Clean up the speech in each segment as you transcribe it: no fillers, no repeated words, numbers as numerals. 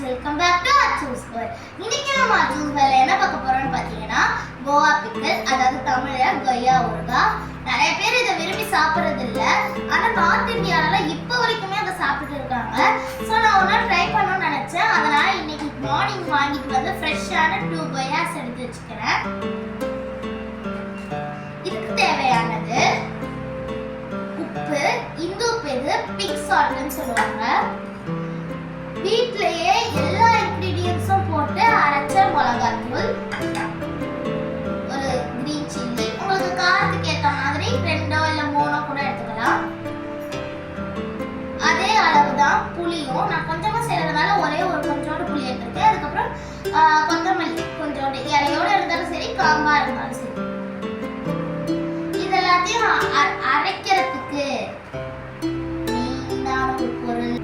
Welcome back to Achu's world. இன்னைக்கு நம்ம அச்சூஸ் வேர்ல்ட்ல என்ன பார்க்க போறோம்னு பார்த்தீங்கன்னா கோவா பிக்கல், அதாவது தமிழ்ல கொய்யா ஊறுகாய். நிறைய பேர் இதை விரும்பி சாப்பிட்றது இல்லை, ஆனால் நார்த் இந்தியாவில இப்போ வரைக்குமே அதை சாப்பிட்டு இருக்காங்க. ஸோ நான் ஒரு நாள் ட்ரை பண்ணணும்னு நினச்சேன். அதனால இன்னைக்கு மார்னிங் வாங்கிட்டு வந்து ஃப்ரெஷ்ஷான 2 கொய்யாஸ் எடுத்து வச்சுக்கிறேன். இதுக்கு தேவையானது உப்பு, இந்து உப்பு, இது பிக் சால்ட்னு சொல்லுவாங்க. வீட்லயே எல்லா இன்கிரிடியன்ட்ஸும் போட்டு அரைச்ச மிளகாத்தூள், ஒரு கிரீன் சில்லி, உங்களுக்கு காரத்துக்கு ஏற்ற மாதிரி 2 இல்ல 3 கூட எடுத்துக்கலாம். அதே அளவு தான் புளியும். நான் கொஞ்சமா செய்யறதுனால ஒரே ஒரு கொஞ்சோண்டு புளி எடுத்துருக்கேன். அதுக்கப்புறம் கொத்தமல்லி கொஞ்சோண்டு, இலையோட இருந்தாலும் சரி, காம்பா இருந்தாலும் சரி. இது எல்லாத்தையும் அரைக்கிறதுக்கு மெயினான ஒரு பொருள்,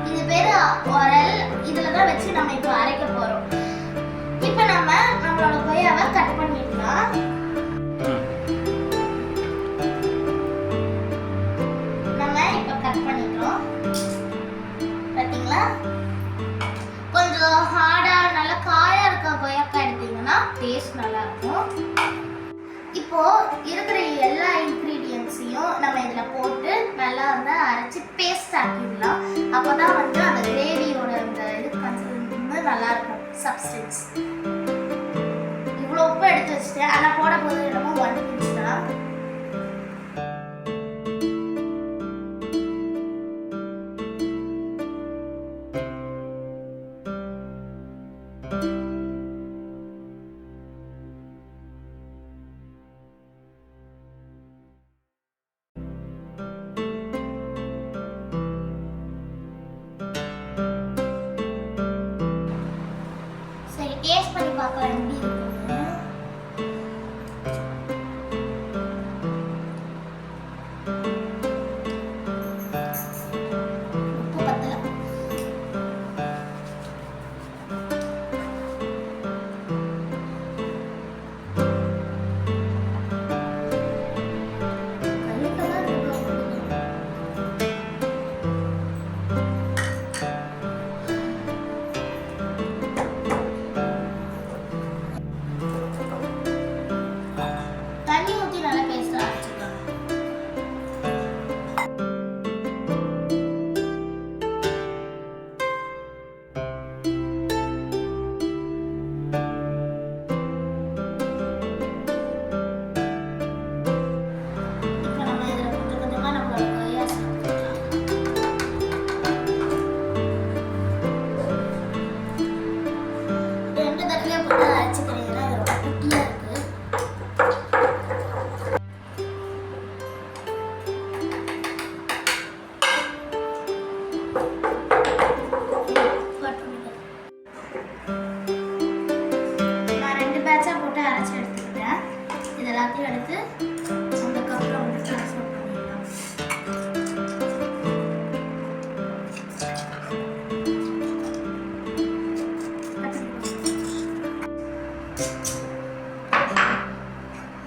இது பேரு உரல். இதுல தான் வச்சு நம்ம இப்போ அரைக்க போறோம். இப்போ நம்மளோட கொய்யாவை கட் பண்ணிடலாம். நம்ம இப்போ கட் பண்ணிட்டோம். பாத்தீங்களா, கொஞ்சம் ஹார்டா நல்ல காயா இருக்க கொய்யாக்காய் எடுத்தீங்கன்னா டேஸ்ட் நல்லா இருக்கும். இப்போ இருக்கிற எல்லா இன்கிரீடியன்ஸையும் நம்ம இதுல போட்டு நல்லா வந்து அரைச்சி பேஸ்ட் ஆக்கிடலாம். அப்போதான் வந்து அந்த கிரேவியோட அந்த இது வந்து நல்லா இருக்கும், சப்ஸ்டன்ஸ். இவ்வளோ உப்பு எடுத்து வச்சுட்டேன், ஆனால் போட போது என்னமோ 1 பிஞ்ச் தான். டேஸ்ட் பண்ணி பார்க்கலாம் எப்படி இருக்குன்னு. உப்பு பத்தல. எல்லாத்தையும் எடுத்து அந்த கப்பில் வந்து ட்ரான்ஸ்ஃபர் பண்ணிடலாம்.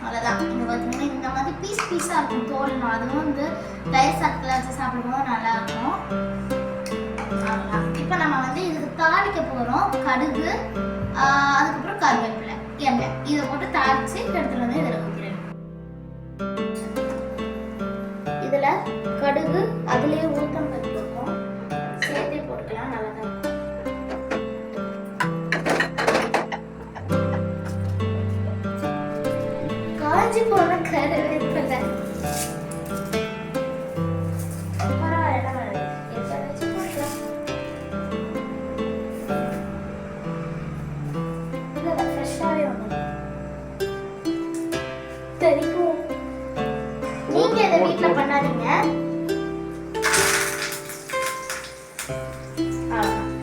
அவ்வளோதான். இது பார்த்தீங்கன்னா இந்த மாதிரி பீஸாக இருக்கும் தோல். அதுவும் வந்து தயிர் சாதத்தில் வச்சு சாப்பிடும்போது நல்லா இருக்கும். அவ்வளோதான். இப்போ நம்ம வந்து இதுக்கு தாளிக்க போகிறோம். கடுகு, அதுக்கப்புறம் கருவேப்பிலை, எண்ணெய், இதை போட்டு தாளிச்சு எடுத்துட்டு வந்து இதில் ஊற்றிடுறேன். இதில் கடுகு, அதுலேயே உளுத்தம் பருப்பு இருக்கும், சேர்த்தே போட்டுக்கலாம், நல்லா தான் இருக்கும். காஞ்சி போன கருவேப்பிலை தெரியும். நீங்க இதை வீட்ல பண்ணாதீங்க.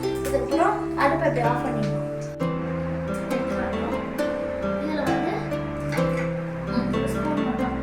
இதுக்கப்புறம் அடுப்பை அப்படி ஆஃப் பண்ணிடணும். இதுல வந்து ஒரு ஸ்பூன் மட்டும்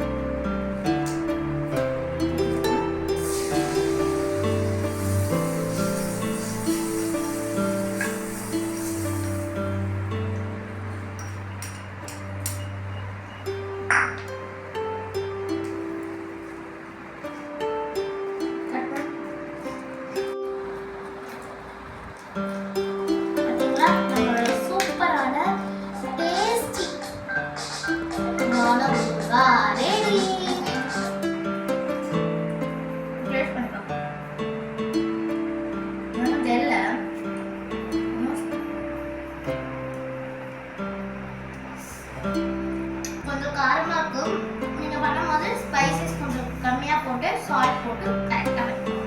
சால்ட் போட்டு கரெக்டா வைக்கணும்.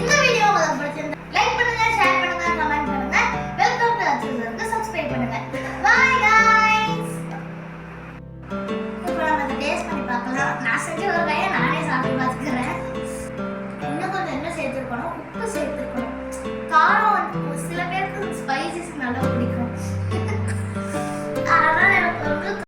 இந்த வீடியோ உங்களுக்கு பிடிச்சிருந்தா லைக் பண்ணுங்க, ஷேர் பண்ணுங்க, கமெண்ட் பண்ணுங்க. வெல்கம் டு அச்சுக்கு சப்ஸ்கிரைப் பண்ணுங்க. By guys. இப்போ நம்ம டேஸ்ட் பண்ணி பார்க்கலாம். நான் செஞ்ச ஒரு